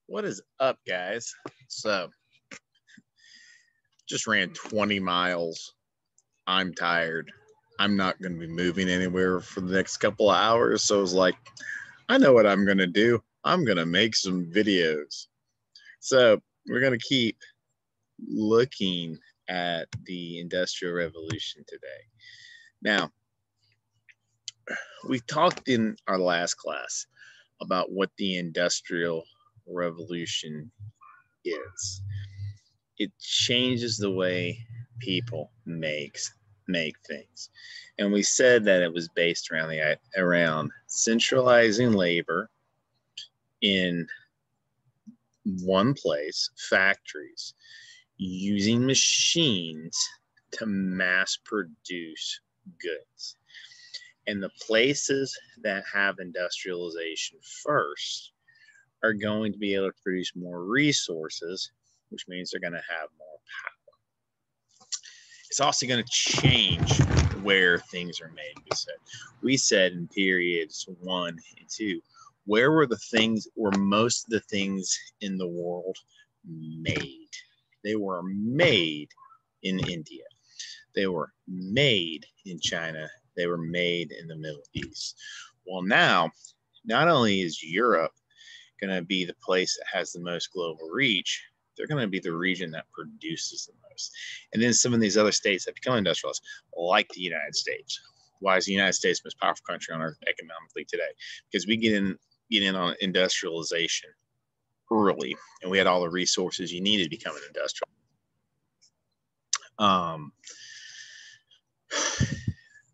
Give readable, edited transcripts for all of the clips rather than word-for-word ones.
What is up, guys? So, just ran 20 miles. I'm tired. I'm not going to be moving anywhere for the next couple of hours. So, it's like, I know what I'm going to do. I'm going to make some videos. So, we're going to keep looking at the Industrial Revolution today. Now, we talked in our last class about what the Industrial Revolution is. It changes the way people make things, and we said that it was based around centralizing labor in one place, factories, using machines to mass produce goods. And the places that have industrialization first are going to be able to produce more resources, which means they're going to have more power. It's also going to change where things are made. We said in periods 1 and 2, where were most of the things in the world made? They were made in India. They were made in China. They were made in the Middle East. Well, now, not only is Europe going to be the place that has the most global reach, they're going to be the region that produces the most. And then some of these other states that become industrialized, like the United States. Why is the United States the most powerful country on earth economically today? Because we get in on industrialization early, and we had all the resources you needed to become an industrial.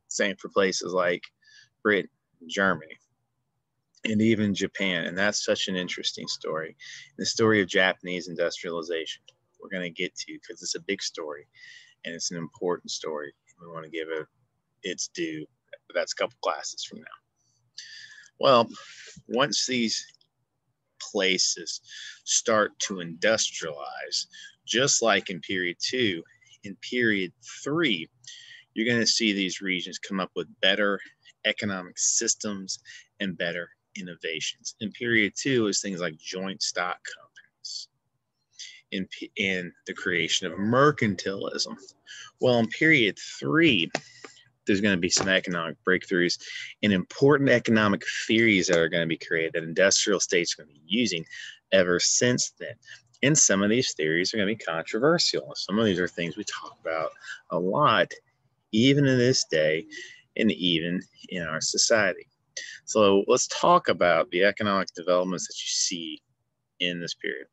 Same for places like Britain, Germany, and even Japan. And that's such an interesting story. The story of Japanese industrialization we're going to get to, because it's a big story and it's an important story. We want to give it its due. But that's a couple classes from now. Well, once these places start to industrialize, just like in period 2, in period 3, you're going to see these regions come up with better economic systems and better innovations. In period 2 is things like joint stock companies, in the creation of mercantilism. Well, in period 3, there's going to be some economic breakthroughs and important economic theories that are going to be created that industrial states are going to be using ever since then. And some of these theories are going to be controversial. Some of these are things we talk about a lot, even in this day and even in our society. So let's talk about the economic developments that you see in this period.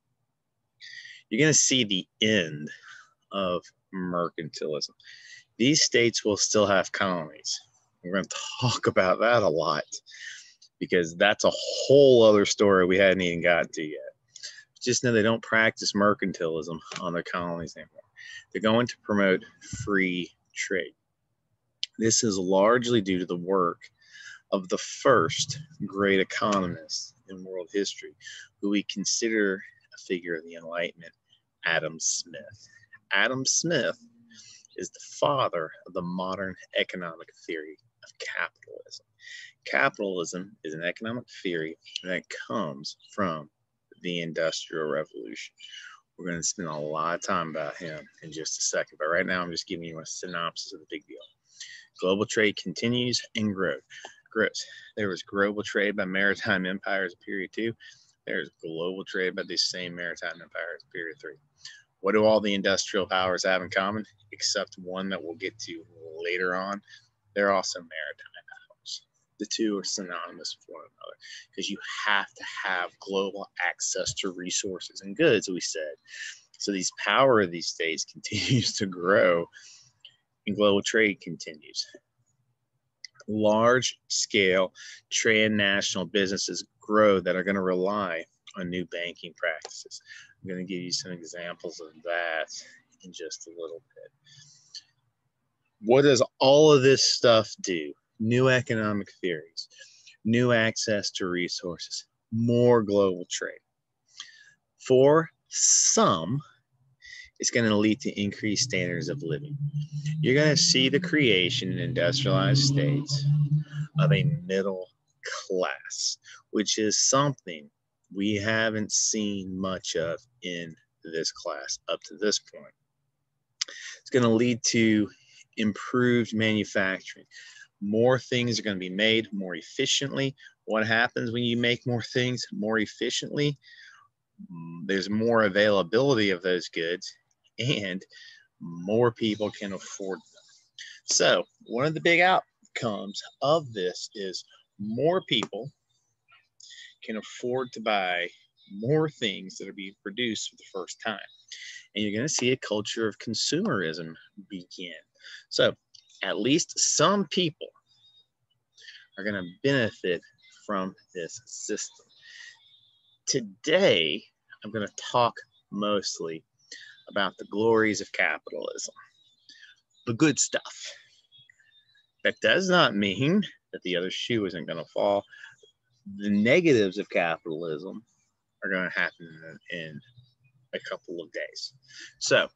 You're going to see the end of mercantilism. These states will still have colonies. We're going to talk about that a lot because that's a whole other story we hadn't even gotten to yet. Just know they don't practice mercantilism on their colonies anymore. They're going to promote free trade. This is largely due to the work of the first great economist in world history, who we consider a figure of the Enlightenment, Adam Smith. Adam Smith is the father of the modern economic theory of capitalism. Capitalism is an economic theory that comes from the Industrial Revolution. We're going to spend a lot of time about him in just a second, but right now I'm just giving you a synopsis of the big deal. Global trade continues and grows. There was global trade by maritime empires in period 2. There's global trade by these same maritime empires in period 3. What do all the industrial powers have in common, except one that we'll get to later on? They're also maritime powers. The two are synonymous with one another because you have to have global access to resources and goods, we said. So these power of these states continues to grow and global trade continues. Large-scale transnational businesses grow that are going to rely on new banking practices. I'm going to give you some examples of that in just a little bit. What does all of this stuff do? New economic theories, new access to resources, more global trade. For some, it's going to lead to increased standards of living. You're going to see the creation in industrialized states of a middle class, which is something we haven't seen much of in this class up to this point. It's going to lead to improved manufacturing. More things are going to be made more efficiently. What happens when you make more things more efficiently? There's more availability of those goods and more people can afford them. So one of the big outcomes of this is more people can afford to buy more things that are being produced for the first time. And you're going to see a culture of consumerism begin. So at least some people are going to benefit from this system. Today, I'm going to talk mostly about the glories of capitalism, the good stuff. That does not mean that the other shoe isn't going to fall. The negatives of capitalism are going to happen in a couple of days. So,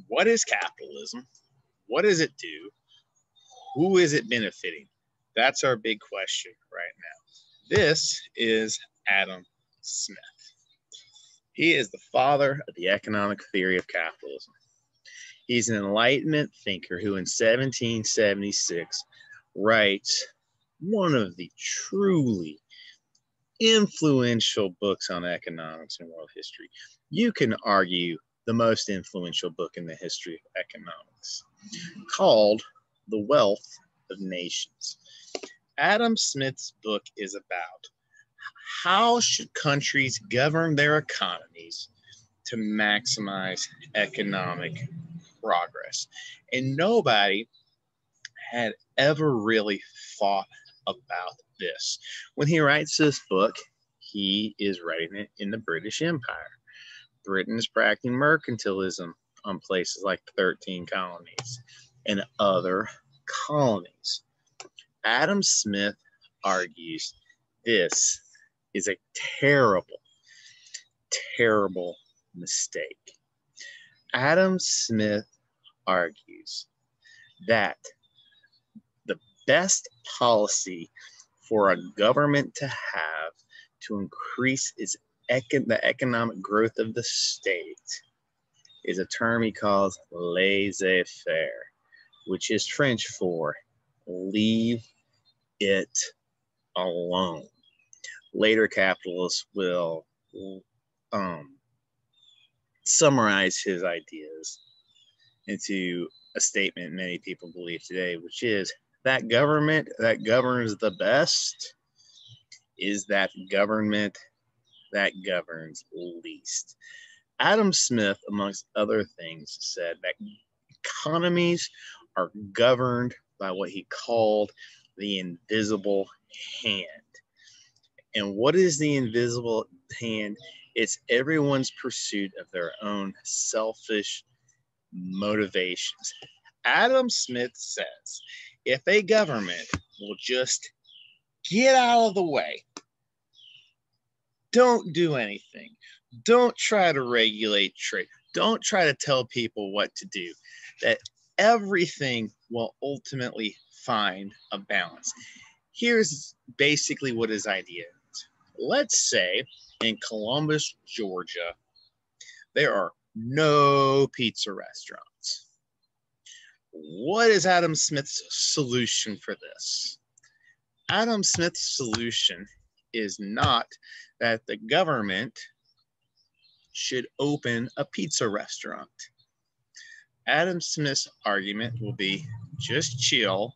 what is capitalism? What does it do? Who is it benefiting? That's our big question right now. This is Adam Smith. He is the father of the economic theory of capitalism. He's an Enlightenment thinker who in 1776 writes one of the truly influential books on economics and world history. You can argue the most influential book in the history of economics, called The Wealth of Nations. Adam Smith's book is about how should countries govern their economies to maximize economic progress. And nobody had ever really thought about this. When he writes this book, he is writing it in the British Empire. Britain is practicing mercantilism on places like the 13 colonies and other colonies. Adam Smith argues this is a terrible, terrible mistake. Adam Smith argues that the best policy for a government to have to increase the economic growth of the state is a term he calls laissez-faire, which is French for leave it alone. Later capitalists will summarize his ideas into a statement many people believe today, which is that government that governs the best is that government that governs least. Adam Smith, amongst other things, said that economies are governed by what he called the invisible hand. And what is the invisible hand? It's everyone's pursuit of their own selfish motivations. Adam Smith says if a government will just get out of the way, don't do anything, don't try to regulate trade, don't try to tell people what to do, that everything will ultimately find a balance. Here's basically what his idea is. Let's say in Columbus, Georgia, there are no pizza restaurants. What is Adam Smith's solution for this? Adam Smith's solution is not that the government should open a pizza restaurant. Adam Smith's argument will be just chill,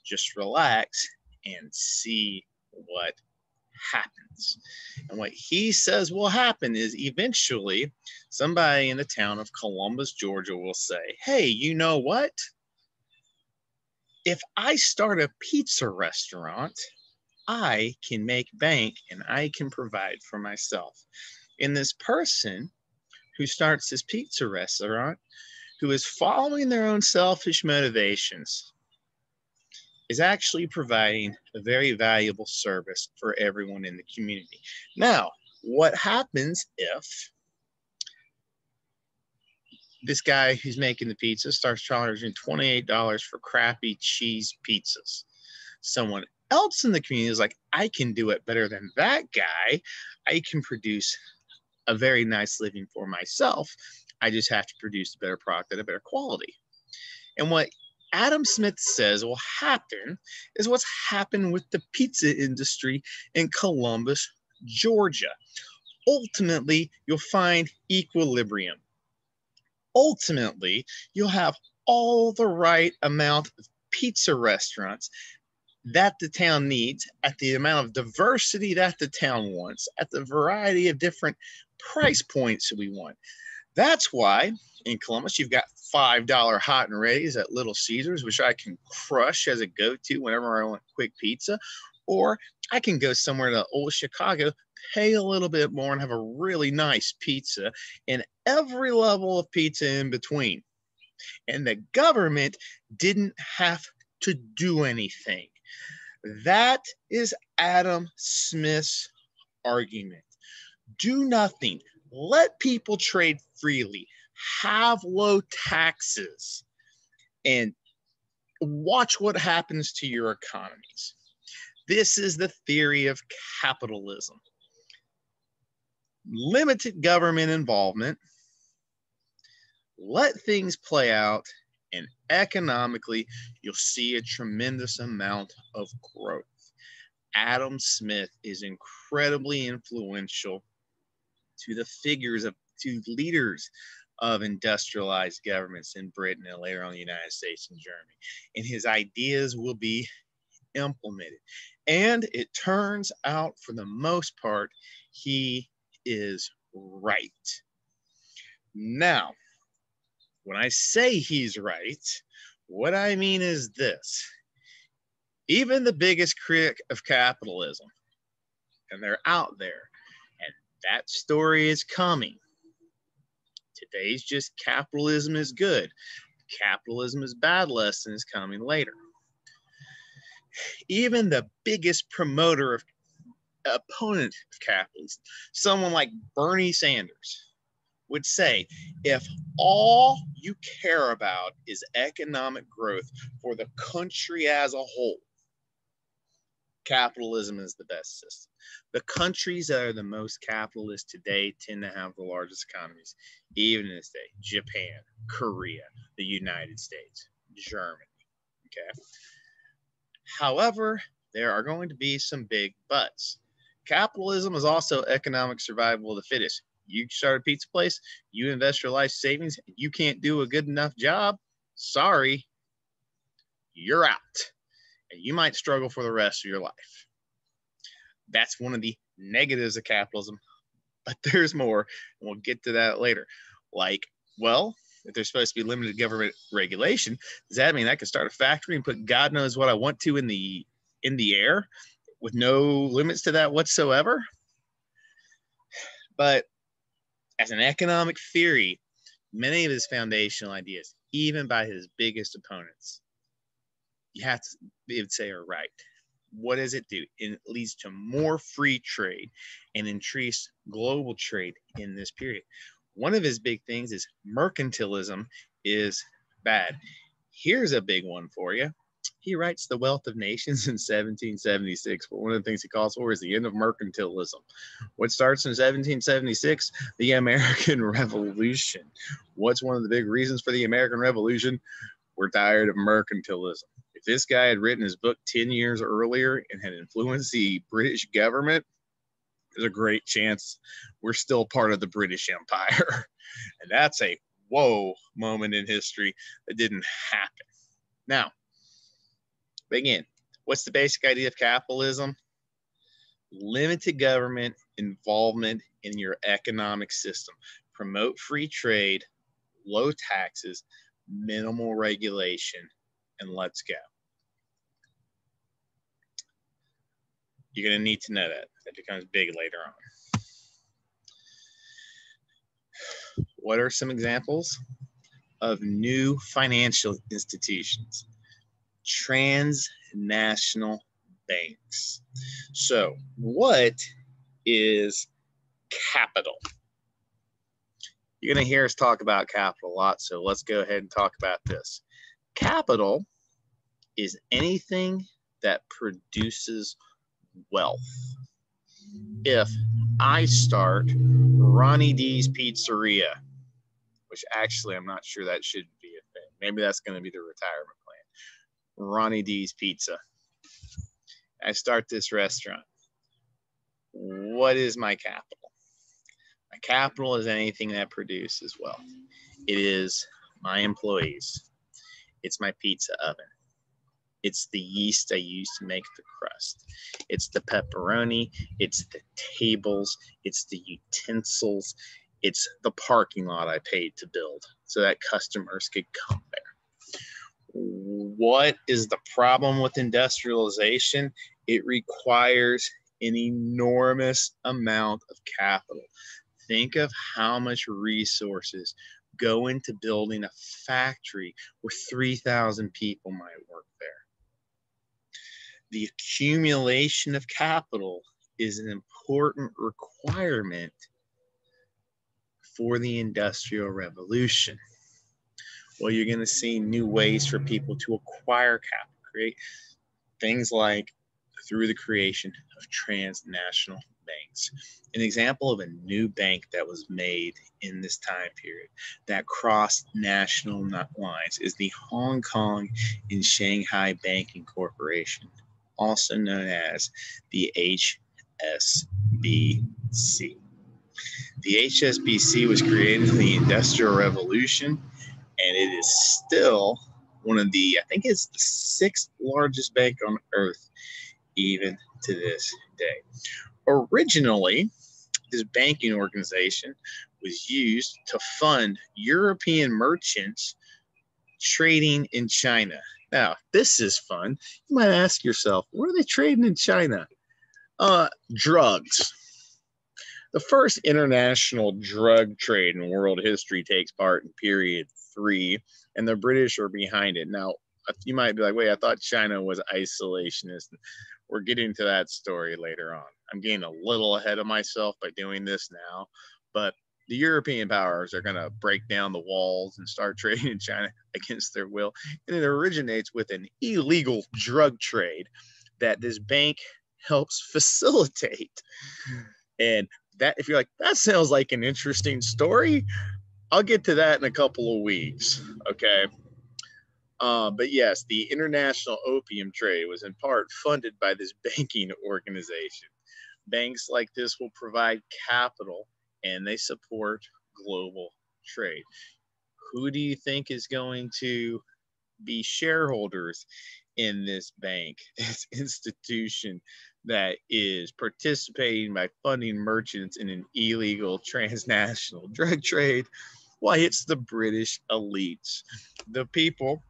just relax, and see what happens. And what he says will happen is eventually somebody in the town of Columbus, Georgia will say, hey, you know what? If I start a pizza restaurant, I can make bank and I can provide for myself. And this person who starts this pizza restaurant, who is following their own selfish motivations, is actually providing a very valuable service for everyone in the community. Now, what happens if this guy who's making the pizza starts charging $28 for crappy cheese pizzas? Someone else in the community is like, I can do it better than that guy. I can produce a very nice living for myself. I just have to produce a better product at a better quality. And what Adam Smith says will happen is what's happened with the pizza industry in Columbus, Georgia. Ultimately, you'll find equilibrium. Ultimately, you'll have all the right amount of pizza restaurants that the town needs, at the amount of diversity that the town wants, at the variety of different price points that we want. That's why in Columbus, you've got $5 hot and ready's at Little Caesars, which I can crush as a go-to whenever I want quick pizza. Or I can go somewhere to old Chicago, pay a little bit more, and have a really nice pizza, and every level of pizza in between. And the government didn't have to do anything. That is Adam Smith's argument. Do nothing. Let people trade freely. Have low taxes. And watch what happens to your economies. This is the theory of capitalism. Limited government involvement. Let things play out. And economically, you'll see a tremendous amount of growth. Adam Smith is incredibly influential to to leaders of industrialized governments in Britain and later on the United States and Germany. And his ideas will be implemented. And it turns out, for the most part, he is right. Now, when I say he's right, what I mean is this. Even the biggest critic of capitalism, and they're out there, and that story is coming. Today's just capitalism is good. Capitalism is bad lesson is coming later. Even the biggest opponent of capitalism, someone like Bernie Sanders, would say, if all you care about is economic growth for the country as a whole, capitalism is the best system. The countries that are the most capitalist today tend to have the largest economies, even in this day. Japan, Korea, the United States, Germany. Okay. However, there are going to be some big buts. Capitalism is also economic survival of the fittest. You start a pizza place, you invest your life savings, you can't do a good enough job, sorry, you're out. And you might struggle for the rest of your life. That's one of the negatives of capitalism, but there's more, and we'll get to that later. Like, well, if there's supposed to be limited government regulation, does that mean I can start a factory and put God knows what I want to in the air with no limits to that whatsoever? But as an economic theory, many of his foundational ideas, even by his biggest opponents, you have to be able to say are right. What does it do? It leads to more free trade and increased global trade in this period. One of his big things is mercantilism is bad. Here's a big one for you. He writes The Wealth of Nations in 1776, but one of the things he calls for is the end of mercantilism. What starts in 1776? The American Revolution. What's one of the big reasons for the American Revolution? We're tired of mercantilism. If this guy had written his book 10 years earlier and had influenced the British government, there's a great chance we're still part of the British Empire. And that's a whoa moment in history that didn't happen. Now, again, what's the basic idea of capitalism? Limited government involvement in your economic system. Promote free trade, low taxes, minimal regulation, and let's go. You're going to need to know that. That becomes big later on. What are some examples of new financial institutions? Transnational banks. So, what is capital? You're going to hear us talk about capital a lot, so let's go ahead and talk about this. Capital is anything that produces wealth. If I start Ronnie D's Pizzeria, which actually I'm not sure that should be a thing. Maybe that's going to be the retirement plan. Ronnie D's Pizza. I start this restaurant. What is my capital? My capital is anything that produces wealth. It is my employees. It's my pizza oven. It's the yeast I use to make the crust. It's the pepperoni. It's the tables. It's the utensils. It's the parking lot I paid to build so that customers could come there. What is the problem with industrialization? It requires an enormous amount of capital. Think of how much resources go into building a factory where 3,000 people might work there. The accumulation of capital is an important requirement for the Industrial Revolution. Well, you're going to see new ways for people to acquire capital, create things like through the creation of transnational banks. An example of a new bank that was made in this time period that crossed national lines is the Hong Kong and Shanghai Banking Corporation, also known as the HSBC. The HSBC was created in the Industrial Revolution, and it is still one of the, I think it's the 6th largest bank on earth, even to this day. Originally, this banking organization was used to fund European merchants trading in China. Now, this is fun. You might ask yourself, what are they trading in China? Drugs. The first international drug trade in world history takes part in period 3, and the British are behind it. Now, you might be like, wait, I thought China was isolationist. We're getting to that story later on. I'm getting a little ahead of myself by doing this now, but the European powers are going to break down the walls and start trading in China against their will. And it originates with an illegal drug trade that this bank helps facilitate. And that, if you're like, that sounds like an interesting story, I'll get to that in a couple of weeks. Okay. But yes, the international opium trade was in part funded by this banking organization. Banks like this will provide capital and they support global trade. Who do you think is going to be shareholders in this bank, this institution that is participating by funding merchants in an illegal transnational drug trade? Why, it's the British elites, the people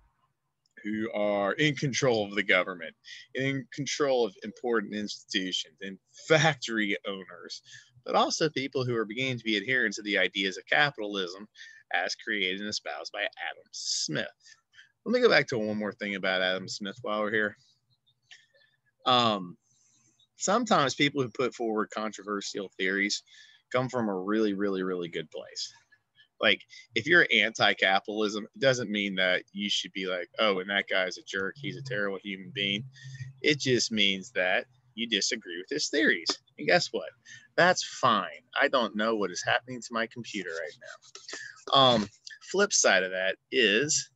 who are in control of the government, in control of important institutions and factory owners, but also people who are beginning to be adherents to the ideas of capitalism as created and espoused by Adam Smith. Let me go back to one more thing about Adam Smith while we're here. Sometimes people who put forward controversial theories come from a really, really, really good place. Like, if you're anti-capitalism, it doesn't mean that you should be like, oh, and that guy's a jerk, he's a terrible human being. It just means that you disagree with his theories. And guess what? That's fine. I don't know what is happening to my computer right now. Flip side of that is,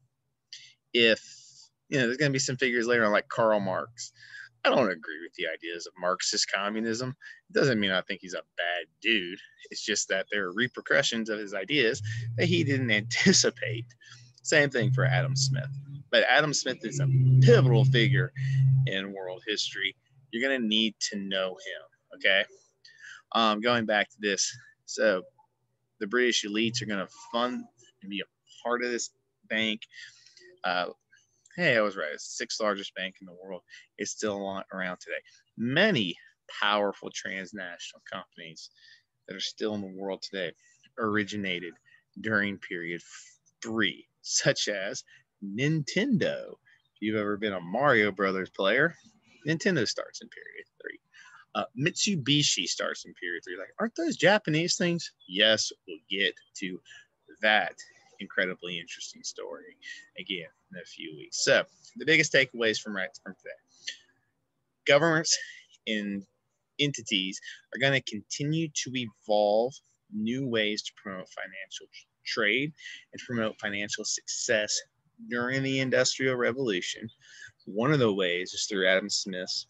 if, there's going to be some figures later on like Karl Marx. I don't agree with the ideas of Marxist communism. It doesn't mean I think he's a bad dude. It's just that there are repercussions of his ideas that he didn't anticipate. Same thing for Adam Smith. But Adam Smith is a pivotal figure in world history. You're going to need to know him, okay? Going back to this. So the British elites are going to fund and be a part of this bank. Hey, I was right. It's the 6th largest bank in the world. It's still around today. Many powerful transnational companies that are still in the world today originated during period 3, such as Nintendo. If you've ever been a Mario Brothers player, Nintendo starts in period 3. Mitsubishi starts in period 3. Like, aren't those Japanese things? Yes, we'll get to that incredibly interesting story again in a few weeks. So the biggest takeaways from today: governments and entities are going to continue to evolve new ways to promote financial trade and promote financial success during the Industrial Revolution. One of the ways is through Adam Smith's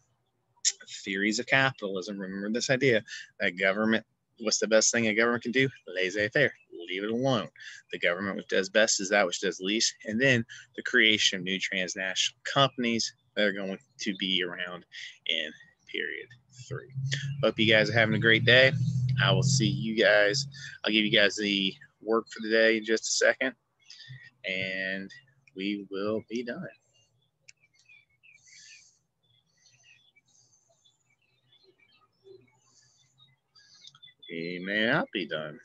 theories of capitalism. Remember this idea that government, what's the best thing a government can do? Laissez-faire, leave it alone. The government which does best is that which does least. And then the creation of new transnational companies that are going to be around in period 3. Hope you guys are having a great day. I will see you guys. I'll give you guys the work for the day in just a second, and we will be done. We may not be done.